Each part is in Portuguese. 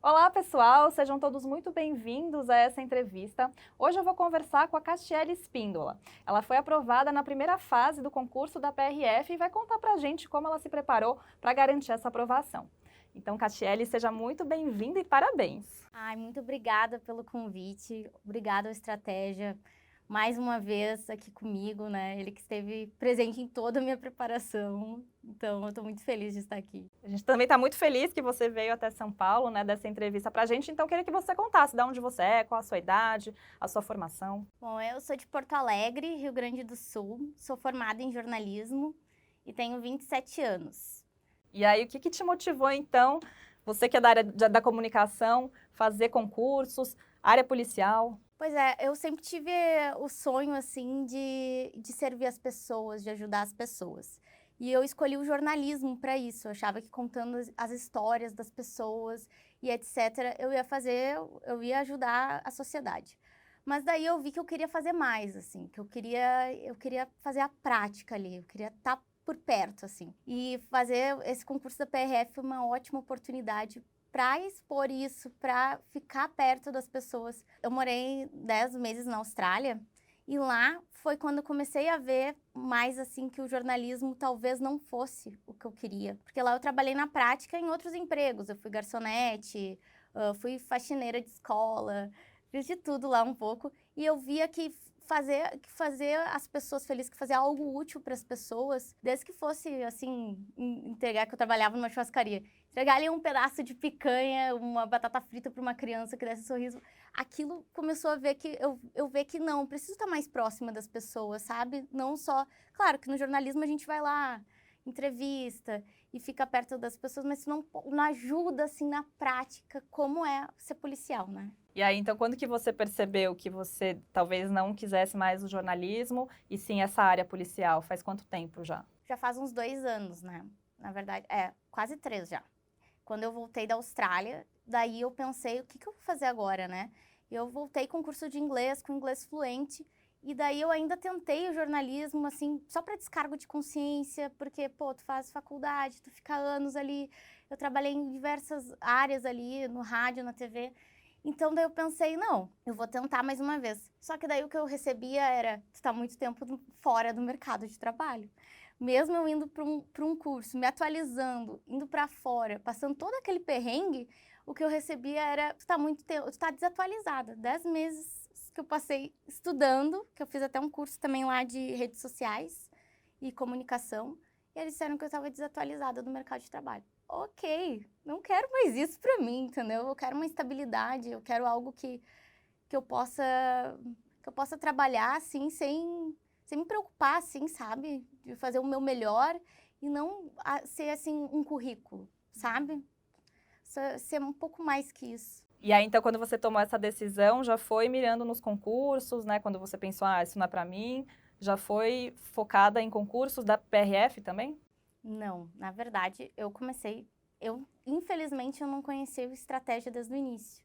Olá, pessoal! Sejam todos muito bem-vindos a essa entrevista. Hoje eu vou conversar com a Castiele Espíndola. Ela foi aprovada na primeira fase do concurso da PRF e vai contar pra gente como ela se preparou para garantir essa aprovação. Então, Castiele, seja muito bem-vinda e parabéns! Ai, muito obrigada pelo convite, obrigada ao Estratégia, mais uma vez aqui comigo, né? Ele que esteve presente em toda a minha preparação, então eu tô muito feliz de estar aqui. A gente também está muito feliz que você veio até São Paulo, né, dessa entrevista pra gente, então queria que você contasse de onde você é, qual a sua idade, a sua formação. Bom, eu sou de Porto Alegre, Rio Grande do Sul, sou formada em jornalismo e tenho 27 anos. E aí, o que que te motivou, então, você que é da área da comunicação, fazer concursos, área policial? Pois é, eu sempre tive o sonho, assim, de servir as pessoas, de ajudar as pessoas. E eu escolhi o jornalismo para isso. Eu achava que contando as histórias das pessoas e etc., eu ia ajudar a sociedade. Mas daí eu vi que eu queria fazer mais, assim, que eu queria fazer a prática ali, eu queria estar por perto, assim. E fazer esse concurso da PRF foi uma ótima oportunidade para expor isso, para ficar perto das pessoas. Eu morei 10 meses na Austrália e lá foi quando eu comecei a ver mais assim que o jornalismo talvez não fosse o que eu queria. Porque lá eu trabalhei na prática em outros empregos. Eu fui garçonete, fui faxineira de escola, fiz de tudo lá um pouco. E eu via que fazer as pessoas felizes, que fazer algo útil para as pessoas, desde que fosse assim, entregar que eu trabalhava numa churrascaria. Entregar ali um pedaço de picanha, uma batata frita para uma criança que desse um sorriso. Aquilo começou a ver que eu ver que não, preciso estar mais próxima das pessoas, sabe? Não só. Claro que no jornalismo a gente vai lá, entrevista e fica perto das pessoas, mas isso não ajuda assim na prática como é ser policial, né? E aí, então, quando que você percebeu que você talvez não quisesse mais o jornalismo e sim essa área policial? Faz quanto tempo já? Já faz uns 2 anos, né? Na verdade, quase 3 já. Quando eu voltei da Austrália, daí eu pensei, o que eu vou fazer agora, né? Eu voltei com curso de inglês, com inglês fluente, e daí eu ainda tentei o jornalismo, assim, só para descargo de consciência, porque, pô, tu faz faculdade, tu fica anos ali. Eu trabalhei em diversas áreas ali, no rádio, na TV. Então daí eu pensei, não, eu vou tentar mais uma vez. Só que daí o que eu recebia era, tu tá muito tempo fora do mercado de trabalho. Mesmo eu indo para um curso, me atualizando, indo para fora, passando todo aquele perrengue, o que eu recebia era, tu tá muito tempo, tu tá desatualizada. 10 meses que eu passei estudando, que eu fiz até um curso também lá de redes sociais e comunicação, e eles disseram que eu estava desatualizada do mercado de trabalho. Ok, não quero mais isso para mim, entendeu? Eu quero uma estabilidade, eu quero algo que eu possa que eu possa trabalhar assim sem me preocupar, assim, sabe? De fazer o meu melhor e não ser assim um currículo, sabe? Ser um pouco mais que isso. E aí, então, quando você tomou essa decisão, já foi mirando nos concursos, né? Quando você pensou, ah, isso não é para mim, já foi focada em concursos da PRF também? Não, na verdade, infelizmente eu não conheci o estratégia desde o início.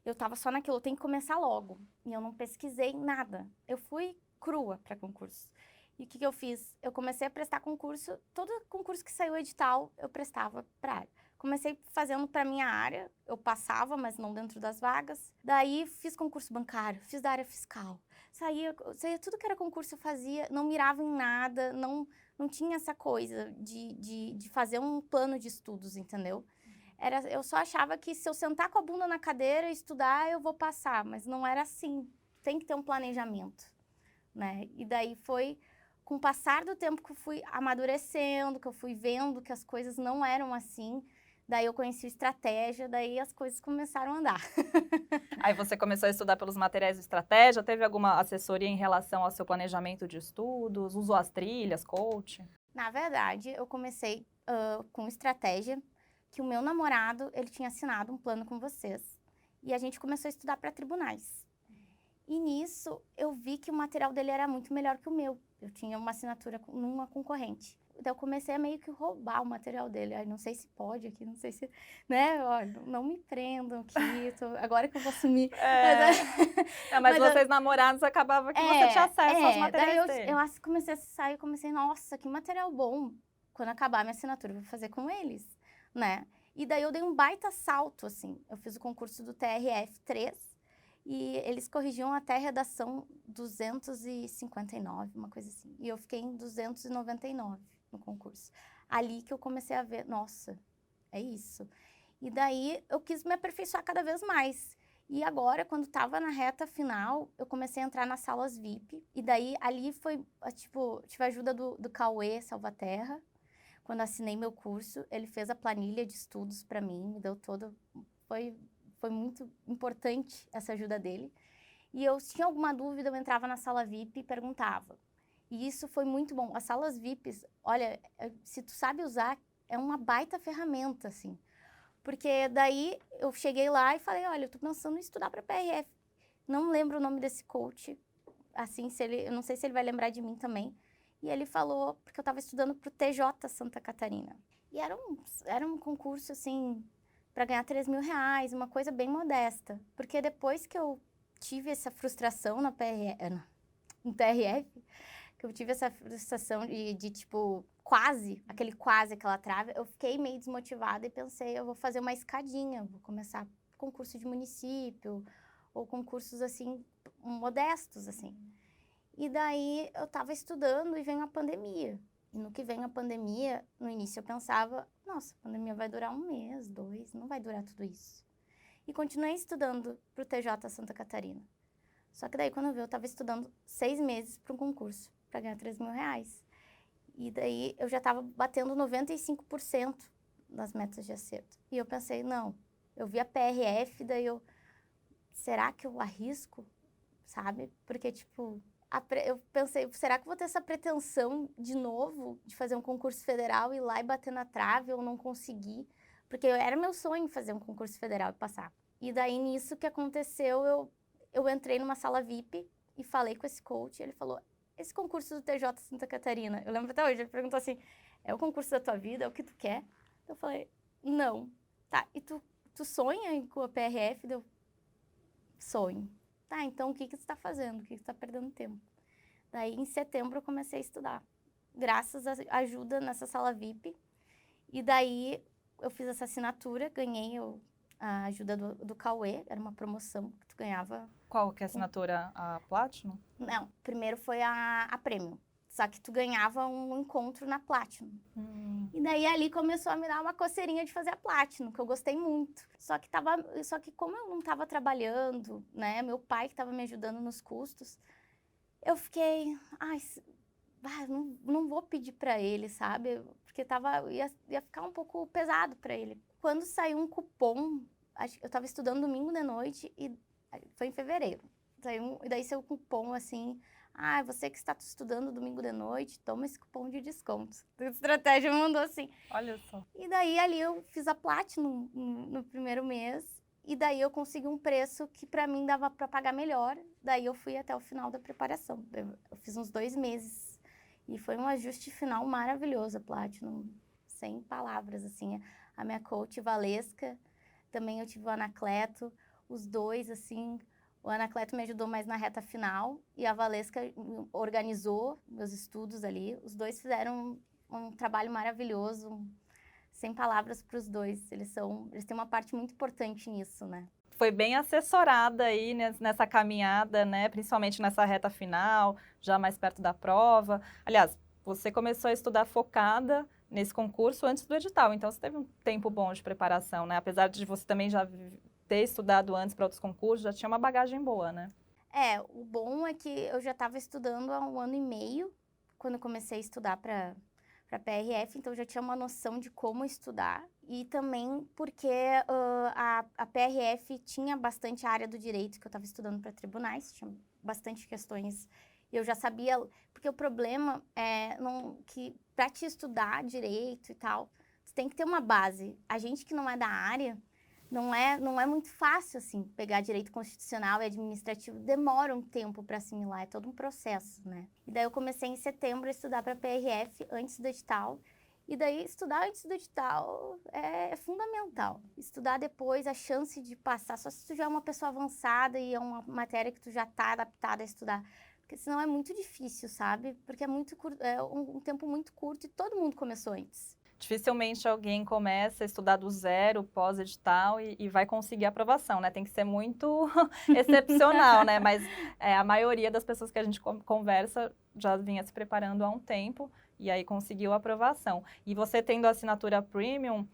Eu tava só naquilo, eu tenho que começar logo. E eu não pesquisei nada. Eu fui crua para concurso. E o que eu fiz? Eu comecei a prestar concurso, todo concurso que saiu edital, eu prestava para área. Comecei fazendo para minha área, eu passava, mas não dentro das vagas. Daí fiz concurso bancário, fiz da área fiscal. Saía tudo que era concurso eu fazia, não mirava em nada, não tinha essa coisa de fazer um plano de estudos, entendeu? Eu só achava que se eu sentar com a bunda na cadeira e estudar, eu vou passar, mas não era assim. Tem que ter um planejamento, né? E daí foi com o passar do tempo que eu fui amadurecendo, que eu fui vendo que as coisas não eram assim. Daí eu conheci o estratégia, daí as coisas começaram a andar. Aí você começou a estudar pelos materiais de estratégia, teve alguma assessoria em relação ao seu planejamento de estudos, usou as trilhas, coach? Na verdade, eu comecei com estratégia, que o meu namorado, ele tinha assinado um plano com vocês. E a gente começou a estudar para tribunais. E nisso, eu vi que o material dele era muito melhor que o meu. Eu tinha uma assinatura numa concorrente. Então, eu comecei a meio que roubar o material dele. Aí, não sei se pode aqui, não sei se... Né? Olha, não me prendam aqui. Agora que eu vou sumir. É, mas Mas vocês namorados acabava que você tinha acesso aos daí materiais dele. comecei a sair, comecei, nossa, que material bom. Quando acabar a minha assinatura, eu vou fazer com eles, né? E daí eu dei um baita salto, assim. Eu fiz o concurso do TRF3 e eles corrigiam até redação 259, uma coisa assim. E eu fiquei em 299 no concurso. Ali que eu comecei a ver, nossa, é isso. E daí eu quis me aperfeiçoar cada vez mais. E agora, quando estava na reta final, eu comecei a entrar nas salas VIP. E daí ali foi, tipo, tive a ajuda do Cauê Salvaterra. Quando assinei meu curso, ele fez a planilha de estudos para mim, me deu todo. Foi muito importante essa ajuda dele. E eu, se tinha alguma dúvida, eu entrava na sala VIP e perguntava. E isso foi muito bom. As salas VIPs, olha, se tu sabe usar, é uma baita ferramenta, assim. Porque daí eu cheguei lá e falei, olha, eu tô pensando em estudar para PRF. Não lembro o nome desse coach, assim, eu não sei se ele vai lembrar de mim também. E ele falou, porque eu estava estudando para o TJ Santa Catarina. E era um concurso, assim, para ganhar 3 mil reais, uma coisa bem modesta. Porque depois que eu tive essa frustração no TRF, que eu tive essa frustração de tipo, aquela trave, eu fiquei meio desmotivada e pensei, eu vou fazer uma escadinha, vou começar concurso de município, ou concursos, assim, modestos, assim. E daí eu estava estudando e veio a pandemia. E no que vem a pandemia, no início eu pensava, nossa, a pandemia vai durar 1 mês, 2, não vai durar tudo isso. E continuei estudando para o TJ Santa Catarina. Só que daí, quando eu vi, eu estava estudando 6 meses para um concurso, para ganhar 3 mil reais. E daí, eu já estava batendo 95% das metas de acerto. E eu pensei, não, eu vi a PRF, daí será que eu arrisco? Sabe? Porque, tipo, eu pensei, será que eu vou ter essa pretensão de novo, de fazer um concurso federal, ir lá e bater na trave ou não conseguir? Porque era meu sonho fazer um concurso federal e passar. E daí, nisso que aconteceu, eu entrei numa sala VIP e falei com esse coach, e ele falou, esse concurso do TJ Santa Catarina, eu lembro até hoje, ele perguntou assim, é o concurso da tua vida, é o que tu quer? Eu falei, não. Tá, e tu sonha com a PRF? Eu, sonho. Tá, então o que tu tá fazendo? O que tu tá perdendo tempo? Daí, em setembro, eu comecei a estudar, graças à ajuda nessa sala VIP. E daí, eu fiz essa assinatura, ganhei a ajuda do Cauê, era uma promoção que tu ganhava. Qual que é a assinatura? A Platinum? Não, primeiro foi a Premium, só que tu ganhava um encontro na Platinum. E daí, ali começou a me dar uma coceirinha de fazer a Platinum, que eu gostei muito. Só que como eu não estava trabalhando, né, meu pai que estava me ajudando nos custos, eu fiquei, não vou pedir para ele, sabe? Porque ia ficar um pouco pesado para ele. Quando saiu um cupom, eu estava estudando domingo de noite e foi em fevereiro. E daí saiu um cupom assim, você que está estudando domingo de noite, toma esse cupom de desconto. A estratégia mandou assim. Olha só. E daí ali eu fiz a Platinum no primeiro mês. E daí eu consegui um preço que para mim dava para pagar melhor. Daí eu fui até o final da preparação. Eu fiz uns 2 meses. E foi um ajuste final maravilhoso, a Platinum. Sem palavras, assim. A minha coach, Valesca, também eu tive o Anacleto. Os dois, assim... O Anacleto me ajudou mais na reta final. E a Valesca organizou meus estudos ali. Os dois fizeram um trabalho maravilhoso, sem palavras para os dois. Eles têm uma parte muito importante nisso, né? Foi bem assessorada aí nessa caminhada, né? Principalmente nessa reta final, já mais perto da prova. Aliás, você começou a estudar focada nesse concurso antes do edital, então você teve um tempo bom de preparação, né? Apesar de você também já ter estudado antes para outros concursos, já tinha uma bagagem boa, né? O bom é que eu já estava estudando há 1 ano e meio, quando eu comecei a estudar para PRF, então eu já tinha uma noção de como estudar. E também porque a PRF tinha bastante área do direito, que eu estava estudando para tribunais, tinha bastante questões. E eu já sabia, porque o problema é que para te estudar direito e tal, você tem que ter uma base. A gente que não é da área, não é muito fácil, assim, pegar direito constitucional e administrativo. Demora um tempo para assimilar, é todo um processo, né? E daí eu comecei em setembro a estudar para PRF antes do edital. E daí estudar antes do edital é fundamental. Estudar depois, a chance de passar, só se tu já é uma pessoa avançada e é uma matéria que tu já tá adaptada a estudar. Porque senão é muito difícil, sabe? Porque é um tempo muito curto e todo mundo começou antes. dificilmente alguém começa a estudar do zero, pós-edital, e vai conseguir aprovação, né? Tem que ser muito excepcional, né? Mas a maioria das pessoas que a gente conversa já vinha se preparando há um tempo e aí conseguiu a aprovação. E você tendo a assinatura Premium,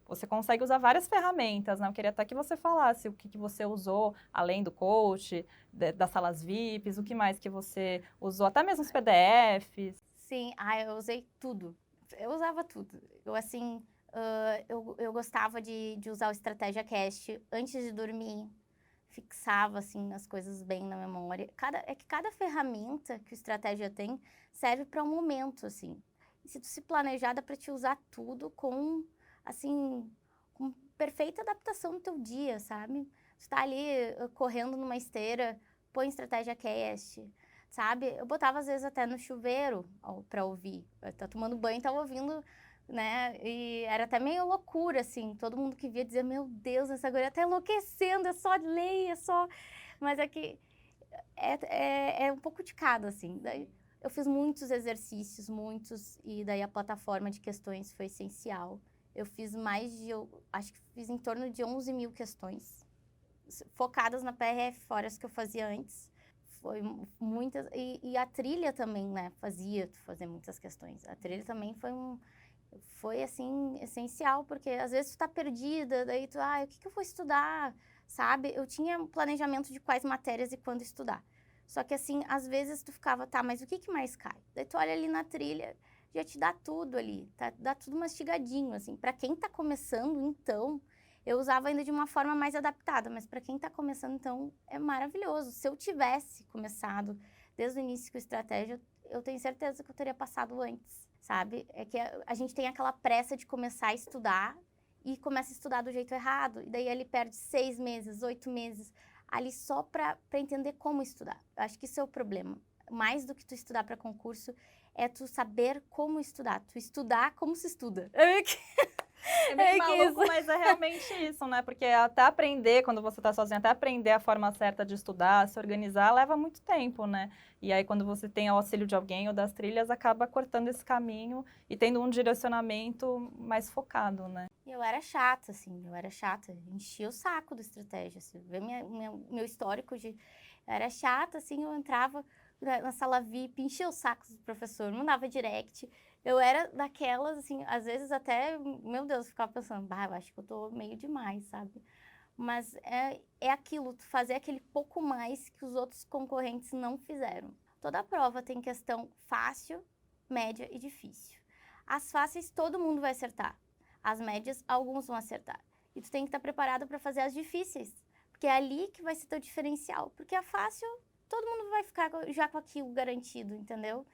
você consegue usar várias ferramentas, né? Eu queria até que você falasse o que você usou, além do coach, das salas VIPs, o que mais que você usou, até mesmo os PDFs. Sim, eu usei tudo. Eu usava tudo. Eu, assim, eu gostava de usar o Estratégia Cast antes de dormir. Fixava, assim, as coisas bem na memória. Cada ferramenta que o Estratégia tem serve para um momento, assim. E se tu se planejar, dá para te usar tudo assim, com perfeita adaptação no teu dia, sabe? Tu tá ali correndo numa esteira, põe Estratégia Cast, sabe? Eu botava, às vezes, até no chuveiro para ouvir. Eu tava tomando banho e tava ouvindo, né? E era até meio loucura, assim. Todo mundo que via dizia, meu Deus, essa guria tá enlouquecendo, é só lei, é só... Mas é que é um pouco de cada, assim. Daí eu fiz muitos exercícios, e daí a plataforma de questões foi essencial. Eu fiz acho que fiz em torno de 11 mil questões, focadas na PRF, fora as que eu fazia antes. Foi muitas, e a trilha também, né, fazer muitas questões. A trilha também foi assim, essencial, porque às vezes tu tá perdida, daí tu, o que eu vou estudar, sabe? Eu tinha um planejamento de quais matérias e quando estudar. Só que assim, às vezes tu ficava, tá, mas o que mais cai? Daí tu olha ali na trilha, já te dá tudo ali, tá? Dá tudo mastigadinho, assim. Pra quem tá começando, então, eu usava ainda de uma forma mais adaptada, mas para quem tá começando, então, é maravilhoso. Se eu tivesse começado desde o início com estratégia, eu tenho certeza que eu teria passado antes, sabe? É que a gente tem aquela pressa de começar a estudar e começa a estudar do jeito errado. E daí ele perde 6 meses, 8 meses ali só para entender como estudar. Eu acho que isso é o problema. Mais do que tu estudar para concurso, é tu saber como estudar. Tu estudar como se estuda. É meio maluco, isso. mas é realmente isso, né? Porque até aprender, quando você está sozinha, até aprender a forma certa de estudar, se organizar, leva muito tempo, né? E aí, quando você tem o auxílio de alguém ou das trilhas, acaba cortando esse caminho e tendo um direcionamento mais focado, né? Eu era chata, assim, enchia o saco da estratégia, assim, ver meu histórico de... Eu era chata, assim, eu entrava na sala VIP, enchia o saco do professor, mandava direct. Eu era daquelas, assim, às vezes até, meu Deus, eu ficava pensando, eu acho que eu tô meio demais, sabe? Mas é aquilo, tu fazer aquele pouco mais que os outros concorrentes não fizeram. Toda prova tem questão fácil, média e difícil. As fáceis todo mundo vai acertar. As médias, alguns vão acertar. E tu tem que estar preparado para fazer as difíceis. Porque é ali que vai ser teu diferencial. Porque a fácil, todo mundo vai ficar já com aquilo garantido, entendeu?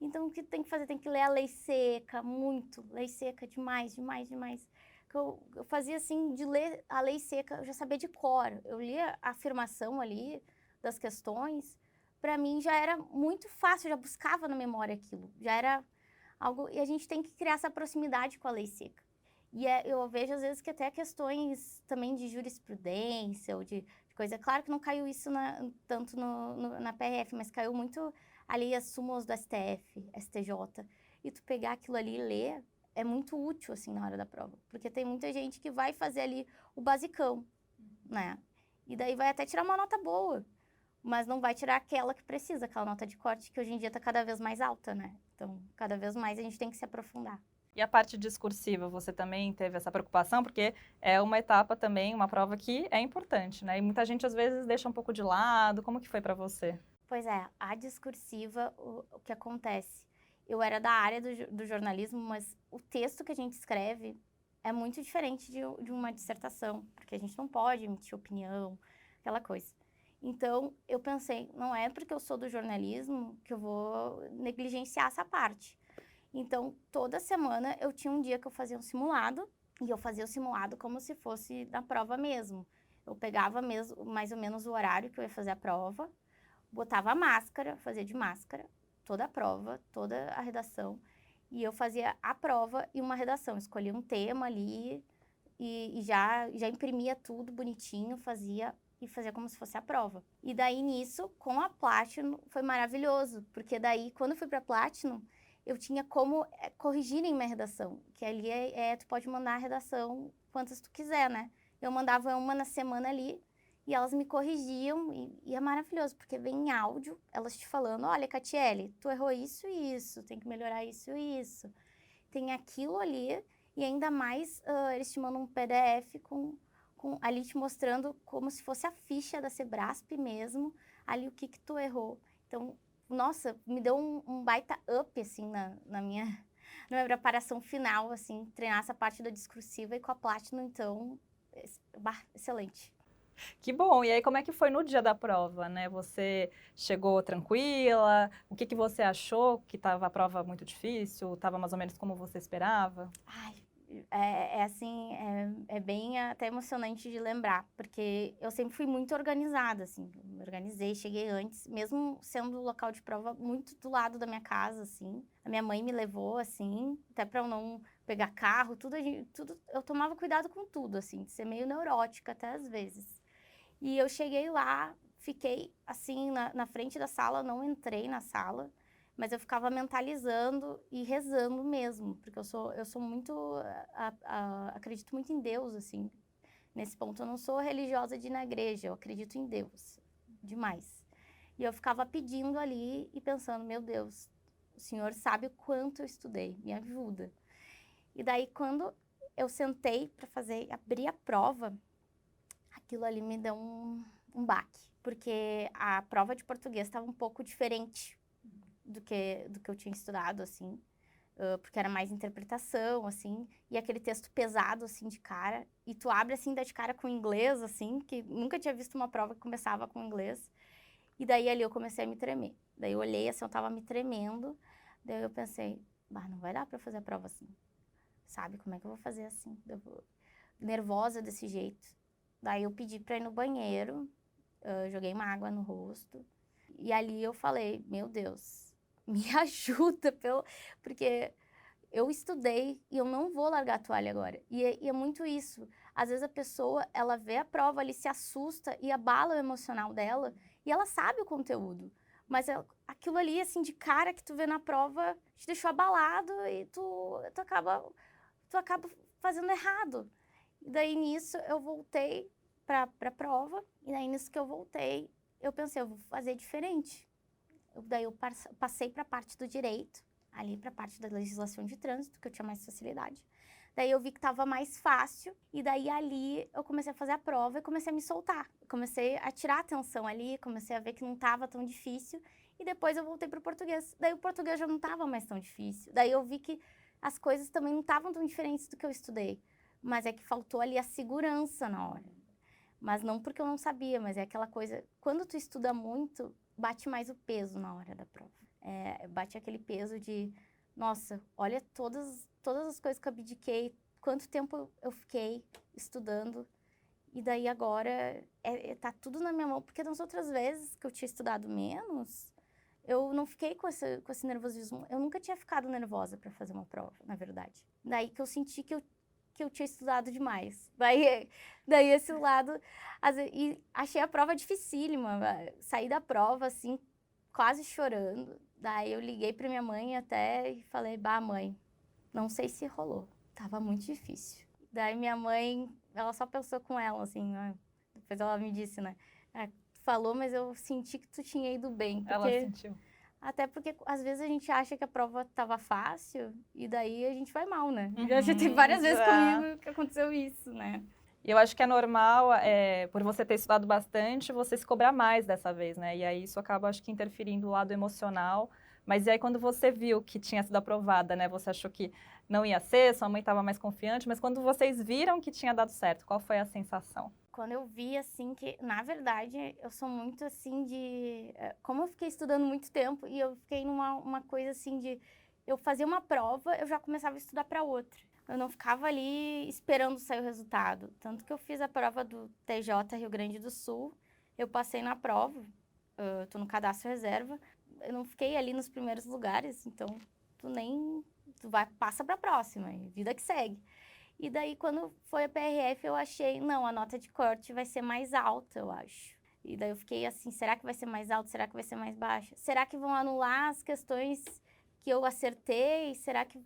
Então, o que tem que fazer? Tem que ler a lei seca, muito. Lei seca, demais, demais, demais. Eu fazia assim, de ler a lei seca, eu já sabia de cor. Eu lia a afirmação ali das questões. Para mim, já era muito fácil, eu já buscava na memória aquilo. Já era algo... E a gente tem que criar essa proximidade com a lei seca. E eu vejo, às vezes, que até questões também de jurisprudência ou de coisa... Claro que não caiu isso tanto na PRF, mas caiu muito ali as súmulas do STF, STJ. E tu pegar aquilo ali e ler é muito útil, assim, na hora da prova. Porque tem muita gente que vai fazer ali o basicão, né? E daí vai até tirar uma nota boa, mas não vai tirar aquela que precisa, aquela nota de corte que hoje em dia está cada vez mais alta, né? Então, cada vez mais a gente tem que se aprofundar. E a parte discursiva, você também teve essa preocupação? Porque é uma etapa também, uma prova que é importante, né? E muita gente, às vezes, deixa um pouco de lado. Como que foi para você? Pois é, a discursiva, o que acontece? Eu era da área do jornalismo, mas o texto que a gente escreve é muito diferente de uma dissertação, porque a gente não pode emitir opinião, aquela coisa. Então, eu pensei, não é porque eu sou do jornalismo que eu vou negligenciar essa parte. Então, toda semana eu tinha um dia que eu fazia um simulado, e eu fazia o simulado como se fosse da prova mesmo. Eu pegava mesmo, mais ou menos o horário que eu ia fazer a prova, botava a máscara, fazia de máscara, toda a prova, toda a redação, e eu fazia a prova e uma redação. Escolhia um tema ali e já imprimia tudo bonitinho, fazia como se fosse a prova. E daí nisso, com a Platinum, foi maravilhoso, porque daí, quando eu fui para Platinum, eu tinha como corrigirem minha redação, que ali tu pode mandar a redação quantas tu quiser, né? Eu mandava uma na semana ali, e elas me corrigiam, e é maravilhoso, porque vem em áudio, elas te falando, olha, Catiele, tu errou isso e isso, tem que melhorar isso e isso. Tem aquilo ali, e ainda mais, eles te mandam um PDF ali te mostrando como se fosse a ficha da Sebrasp mesmo, ali o que tu errou. Então, nossa, me deu um baita up, assim, na minha preparação final, assim, treinar essa parte da discursiva, e com a Platinum, então, excelente. Que bom! E aí, como é que foi no dia da prova, né? Você chegou tranquila? O que você achou? Que estava a prova muito difícil? Estava mais ou menos como você esperava? Ai, assim, é bem até emocionante de lembrar, porque eu sempre fui muito organizada, assim, me organizei, cheguei antes, mesmo sendo o local de prova muito do lado da minha casa, assim. A minha mãe me levou, assim, até para eu não pegar carro, tudo, eu tomava cuidado com tudo, assim, de ser meio neurótica até às vezes. E eu cheguei lá, fiquei, assim, na frente da sala, não entrei na sala, mas eu ficava mentalizando e rezando mesmo, porque eu sou muito, acredito muito em Deus, assim. Nesse ponto, eu não sou religiosa de ir na igreja, eu acredito em Deus, demais. E eu ficava pedindo ali e pensando, meu Deus, o Senhor sabe o quanto eu estudei, me ajuda. E daí, quando eu sentei para abrir a prova, aquilo ali me deu um baque, porque a prova de português estava um pouco diferente do que eu tinha estudado, assim, porque era mais interpretação, assim, e aquele texto pesado, assim, de cara, e tu abre, assim, dá de cara com inglês, assim, que nunca tinha visto uma prova que começava com inglês, e daí ali eu comecei a me tremer. Daí eu olhei, assim, eu tava me tremendo, daí eu pensei, bah, não vai dar pra fazer a prova assim, sabe? Como é que eu vou fazer assim? Nervosa desse jeito. Daí eu pedi pra ir no banheiro, joguei uma água no rosto, e ali eu falei, meu Deus, me ajuda, porque eu estudei e eu não vou largar a toalha agora. E é muito isso. Às vezes a pessoa, ela vê a prova ali, se assusta e abala o emocional dela, e ela sabe o conteúdo. Mas aquilo ali, assim, de cara que tu vê na prova, te deixou abalado e tu acaba fazendo errado. E daí nisso eu voltei pra prova, e daí nisso que eu voltei, eu pensei, eu vou fazer diferente. Daí eu passei para a parte do direito, ali para a parte da legislação de trânsito, que eu tinha mais facilidade. Daí eu vi que estava mais fácil, e daí ali eu comecei a fazer a prova e comecei a me soltar. Comecei a tirar a atenção ali, comecei a ver que não estava tão difícil, e depois eu voltei para o português. Daí o português já não estava mais tão difícil. Daí eu vi que as coisas também não estavam tão diferentes do que eu estudei, mas é que faltou ali a segurança na hora. Mas não porque eu não sabia, mas é aquela coisa, quando tu estuda muito, bate mais o peso na hora da prova. Bate aquele peso de, nossa, olha todas as coisas que eu abdiquei, quanto tempo eu fiquei estudando, e daí agora tá tudo na minha mão, porque nas outras vezes que eu tinha estudado menos, eu não fiquei com esse nervosismo, eu nunca tinha ficado nervosa para fazer uma prova, na verdade. Daí que eu senti que eu tinha estudado demais. Daí esse lado, e achei a prova dificílima, saí da prova, assim, quase chorando. Daí eu liguei pra minha mãe até e falei, bah, mãe, não sei se rolou, tava muito difícil. Daí minha mãe, ela só pensou com ela, assim, né? Depois ela me disse, né, tu falou, mas eu senti que tu tinha ido bem, porque... Ela sentiu. Até porque, às vezes, a gente acha que a prova estava fácil e daí a gente vai mal, né? Uhum, Já tem várias vezes já. comigo que aconteceu isso, né? E eu acho que é normal, por você ter estudado bastante, você se cobrar mais dessa vez, né? E aí isso acaba, acho que, interferindo no lado emocional. Mas e aí quando você viu que tinha sido aprovada, né? Você achou que não ia ser, sua mãe estava mais confiante, mas quando vocês viram que tinha dado certo, qual foi a sensação? Quando eu vi, assim, que, na verdade, eu sou muito, assim, como eu fiquei estudando muito tempo e eu fiquei numa coisa, assim, eu fazia uma prova, eu já começava a estudar para outra. Eu não ficava ali esperando sair o resultado. Tanto que eu fiz a prova do TJ Rio Grande do Sul, eu passei na prova, tô no cadastro reserva, eu não fiquei ali nos primeiros lugares, então passa para a próxima, vida que segue. E daí, quando foi a PRF, eu achei, não, a nota de corte vai ser mais alta, eu acho. E daí eu fiquei assim, será que vai ser mais alta? Será que vai ser mais baixa? Será que vão anular as questões que eu acertei? Será que...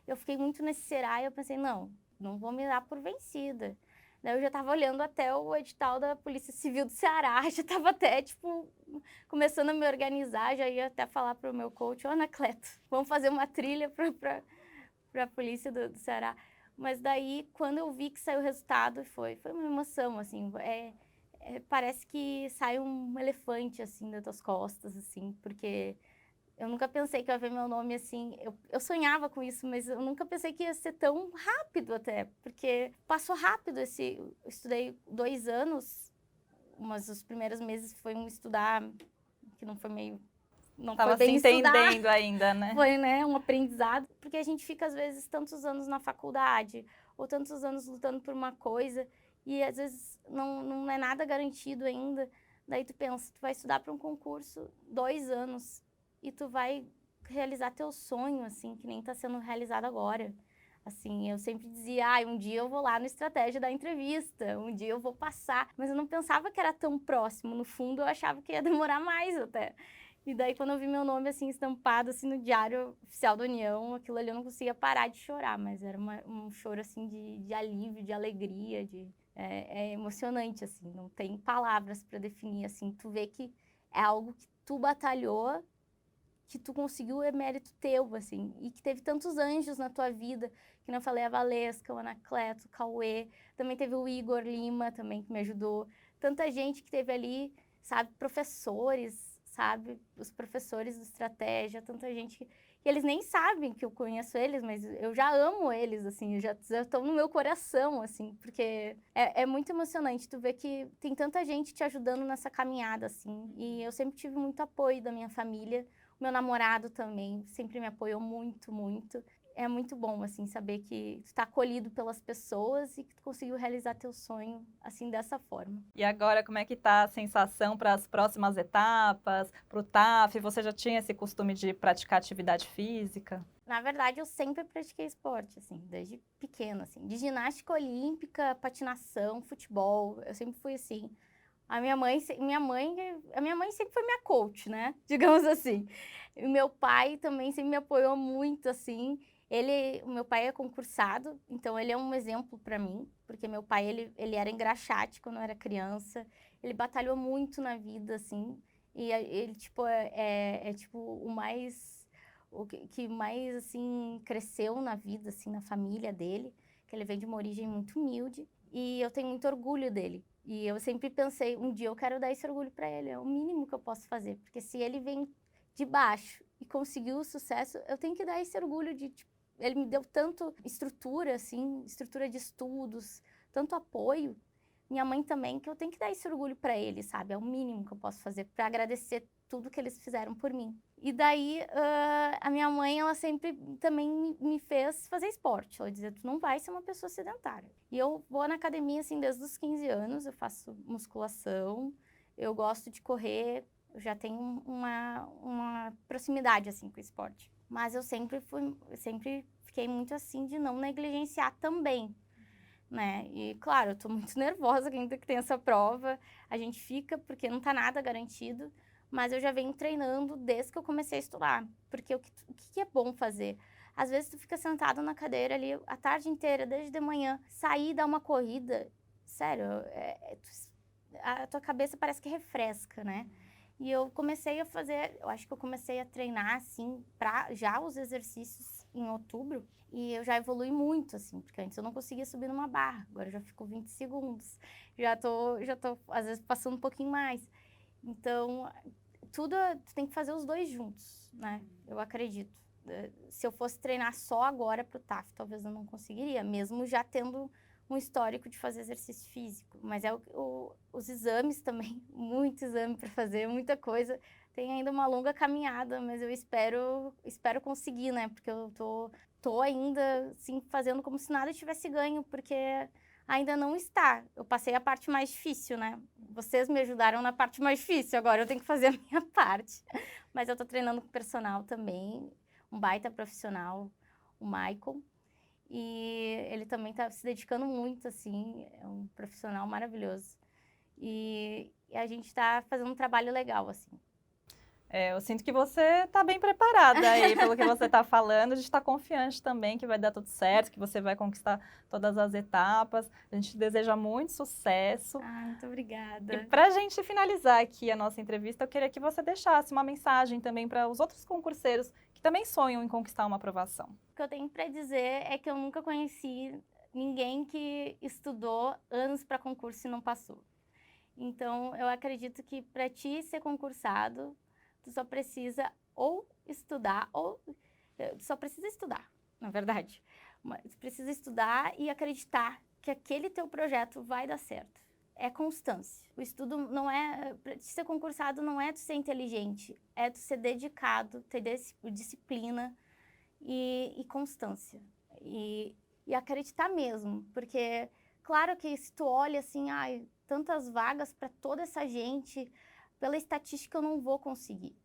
Eu fiquei muito nesse será e eu pensei, não vou me dar por vencida. Daí eu já estava olhando até o edital da Polícia Civil do Ceará, já estava até, tipo, começando a me organizar, já ia até falar para o meu coach, Anacleto, vamos fazer uma trilha para a Polícia do Ceará. Mas daí, quando eu vi que saiu o resultado, foi uma emoção, assim, parece que sai um elefante, assim, das tuas costas, assim, porque eu nunca pensei que eu ia ver meu nome assim, eu sonhava com isso, mas eu nunca pensei que ia ser tão rápido até, porque passou rápido eu estudei 2 anos, mas os primeiros meses foi estudar, que não foi Tava se bem estudar, entendendo ainda, né? foi, né, um aprendizado, porque a gente fica às vezes tantos anos na faculdade, ou tantos anos lutando por uma coisa, e às vezes não é nada garantido ainda, daí tu pensa, tu vai estudar para um concurso 2 anos, e tu vai realizar teu sonho, assim, que nem está sendo realizado agora. Assim, eu sempre dizia, um dia eu vou lá no Estratégia da entrevista, um dia eu vou passar, mas eu não pensava que era tão próximo, no fundo eu achava que ia demorar mais até. E daí quando eu vi meu nome, assim, estampado, assim, no Diário Oficial da União, aquilo ali eu não conseguia parar de chorar, mas era um choro, assim, de alívio, de alegria, é emocionante, assim, não tem palavras para definir, assim, tu vê que é algo que tu batalhou, que tu conseguiu, é mérito teu, assim, e que teve tantos anjos na tua vida, que não falei, a Valesca, o Anacleto, o Cauê, também teve o Igor Lima também, que me ajudou, tanta gente que teve ali, sabe, professores, sabe, os professores do Estratégia, tanta gente que eles nem sabem que eu conheço eles, mas eu já amo eles, assim, já estão no meu coração, assim, porque é muito emocionante tu ver que tem tanta gente te ajudando nessa caminhada, assim, e eu sempre tive muito apoio da minha família. Meu namorado também sempre me apoiou muito, muito. É muito bom, assim, saber que tu tá acolhido pelas pessoas e que tu conseguiu realizar teu sonho, assim, dessa forma. E agora, como é que tá a sensação para as próximas etapas, para o TAF? Você já tinha esse costume de praticar atividade física? Na verdade, eu sempre pratiquei esporte, assim, desde pequena, assim. De ginástica olímpica, patinação, futebol, eu sempre fui assim. A minha mãe sempre foi minha coach, né? Digamos assim. E o meu pai também sempre me apoiou muito, assim. O meu pai é concursado, então ele é um exemplo para mim, porque meu pai, ele era engraxate quando eu era criança. Ele batalhou muito na vida, assim. E ele, tipo, tipo, o que mais, assim, cresceu na vida, assim, na família dele, que ele vem de uma origem muito humilde. E eu tenho muito orgulho dele. E eu sempre pensei, um dia eu quero dar esse orgulho para ele, é o mínimo que eu posso fazer, porque se ele vem de baixo e conseguiu o sucesso, eu tenho que dar esse orgulho de, tipo, ele me deu tanto estrutura, assim, estrutura de estudos, tanto apoio, minha mãe também, que eu tenho que dar esse orgulho para ele, sabe? É o mínimo que eu posso fazer para agradecer tudo que eles fizeram por mim. E daí, a minha mãe, ela sempre também me fez fazer esporte. Ela dizia, tu não vai ser uma pessoa sedentária. E eu vou na academia, assim, desde os 15 anos, eu faço musculação, eu gosto de correr, eu já tenho uma proximidade, assim, com o esporte. Mas eu sempre fiquei muito assim de não negligenciar também, né? E, claro, eu tô muito nervosa ainda que tem essa prova, a gente fica porque não tá nada garantido, mas eu já venho treinando desde que eu comecei a estudar, porque o que é bom fazer? Às vezes tu fica sentado na cadeira ali a tarde inteira, desde de manhã, sair e dar uma corrida, sério, a tua cabeça parece que refresca, né? E eu acho que eu comecei a treinar, assim, já os exercícios em outubro, e eu já evolui muito, assim, porque antes eu não conseguia subir numa barra, agora eu já fico 20 segundos, já tô, às vezes, passando um pouquinho mais. Então, tu tem que fazer os dois juntos, né? Eu acredito. Se eu fosse treinar só agora pro TAF, talvez eu não conseguiria, mesmo já tendo um histórico de fazer exercício físico. Mas os exames também, muito exame para fazer, muita coisa. Tem ainda uma longa caminhada, mas eu espero conseguir, né? Porque eu tô ainda, assim, fazendo como se nada tivesse ganho, porque ainda não está. Eu passei a parte mais difícil, né? Vocês me ajudaram na parte mais difícil, agora eu tenho que fazer a minha parte. Mas eu tô treinando com personal também, um baita profissional, o Michael. E ele também está se dedicando muito, assim, é um profissional maravilhoso. E a gente está fazendo um trabalho legal, assim. Eu sinto que você está bem preparada aí, pelo que você está falando. A gente está confiante também que vai dar tudo certo, que você vai conquistar todas as etapas. A gente deseja muito sucesso. Ah, muito obrigada. E para a gente finalizar aqui a nossa entrevista, eu queria que você deixasse uma mensagem também para os outros concurseiros que também sonham em conquistar uma aprovação. O que eu tenho para dizer é que eu nunca conheci ninguém que estudou anos para concurso e não passou. Então, eu acredito que para ti ser concursado, tu só precisa ou estudar, tu só precisa estudar, na verdade. Mas tu precisa estudar e acreditar que aquele teu projeto vai dar certo. É constância. O estudo não é, para te ser concursado não é tu ser inteligente, é tu ser dedicado, ter disciplina e constância. E acreditar mesmo, porque claro que se tu olha assim, ai, tantas vagas para toda essa gente, pela estatística eu não vou conseguir.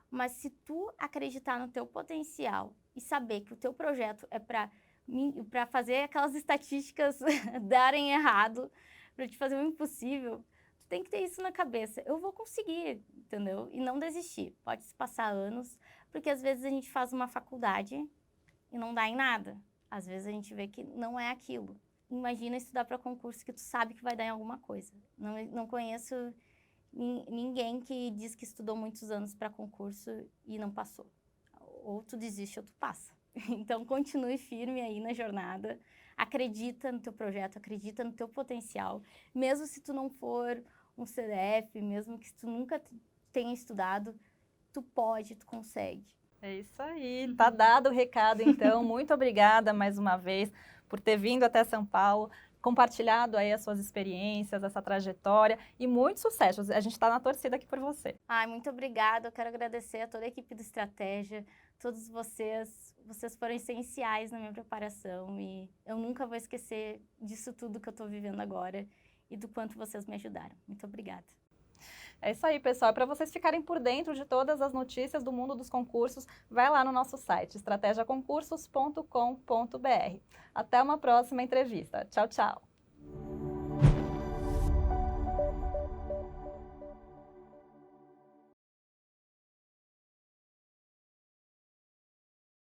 Mas se tu acreditar no teu potencial e saber que o teu projeto é para fazer aquelas estatísticas darem errado, para te fazer o impossível, tu tem que ter isso na cabeça. Eu vou conseguir, entendeu? E não desistir. Pode se passar anos, porque às vezes a gente faz uma faculdade e não dá em nada. Às vezes a gente vê que não é aquilo. Imagina estudar para concurso que tu sabe que vai dar em alguma coisa. Não conheço ninguém que diz que estudou muitos anos para concurso e não passou. Ou tu desiste ou tu passa. Então, continue firme aí na jornada. Acredita no teu projeto, acredita no teu potencial. Mesmo se tu não for um CDF, mesmo que tu nunca tenha estudado, tu pode, tu consegue. É isso aí, tá dado o recado então. Muito obrigada mais uma vez por ter vindo até São Paulo, compartilhado aí as suas experiências, essa trajetória e muito sucesso. A gente está na torcida aqui por você. Ai, muito obrigada. Eu quero agradecer a toda a equipe do Estratégia, todos vocês. Vocês foram essenciais na minha preparação e eu nunca vou esquecer disso tudo que eu estou vivendo agora e do quanto vocês me ajudaram. Muito obrigada. É isso aí, pessoal. Para vocês ficarem por dentro de todas as notícias do mundo dos concursos, vai lá no nosso site, estrategiaconcursos.com.br. Até uma próxima entrevista. Tchau, tchau!